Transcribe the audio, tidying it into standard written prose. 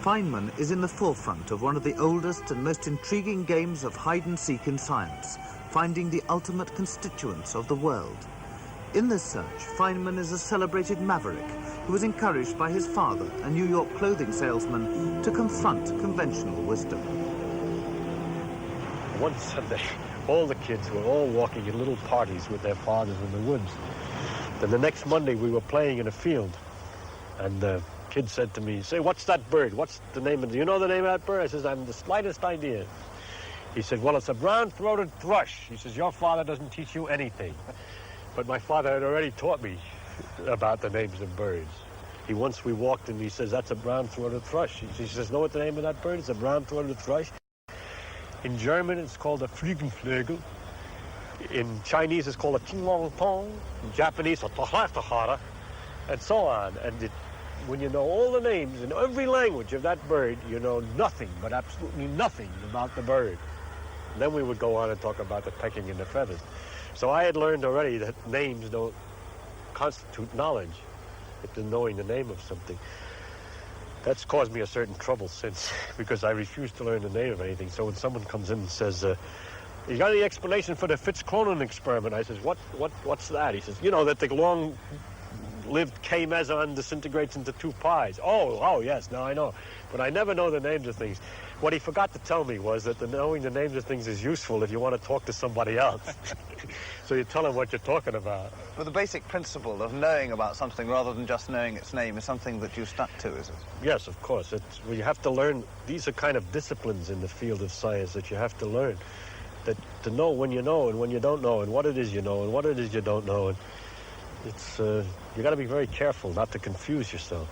Feynman is in the forefront of one of the oldest and most intriguing games of hide-and-seek in science, finding the ultimate constituents of the world. In this search, Feynman is a celebrated maverick who was encouraged by his father, a New York clothing salesman, to confront conventional wisdom. One Sunday, all the kids were all walking in little parties with their fathers in the woods. Then the next Monday, we were playing in a field, and the kid said to me, "Say, what's that bird? What's the name of it? Do you know the name of that bird?" I says, "I haven't the slightest idea." He said, "Well, it's a brown-throated thrush." He says, "Your father doesn't teach you anything." But my father had already taught me about the names of birds. Once we walked and he says, "That's a brown-throated thrush." He says, "Know what the name of that bird is? A brown-throated thrush." In German, it's called a Flügelflügel. In Chinese, it's called a Tinglong-tong. In Japanese, a Tohlachtohara, and so on. And when you know all the names in every language of that bird, you know nothing, but absolutely nothing about the bird. And then we would go on and talk about the pecking and the feathers. So I had learned already that names don't constitute knowledge, it's knowing the name of something. That's caused me a certain trouble since, because I refuse to learn the name of anything. So when someone comes in and says, "You got any explanation for the Fitz-Cronin experiment?" I says, what's that? He says, "You know, that the long-lived K-meson disintegrates into 2 pies. Oh, yes, now I know. But I never know the names of things. What he forgot to tell me was that knowing the names of things is useful if you want to talk to somebody else. So you tell him what you're talking about. But the basic principle of knowing about something rather than just knowing its name is something that you stuck to, is it? Yes, of course. You have to learn. These are kind of disciplines in the field of science that you have to learn. That to know when you know and when you don't know, and what it is you know and what it is you don't know. And it's you got to be very careful not to confuse yourself.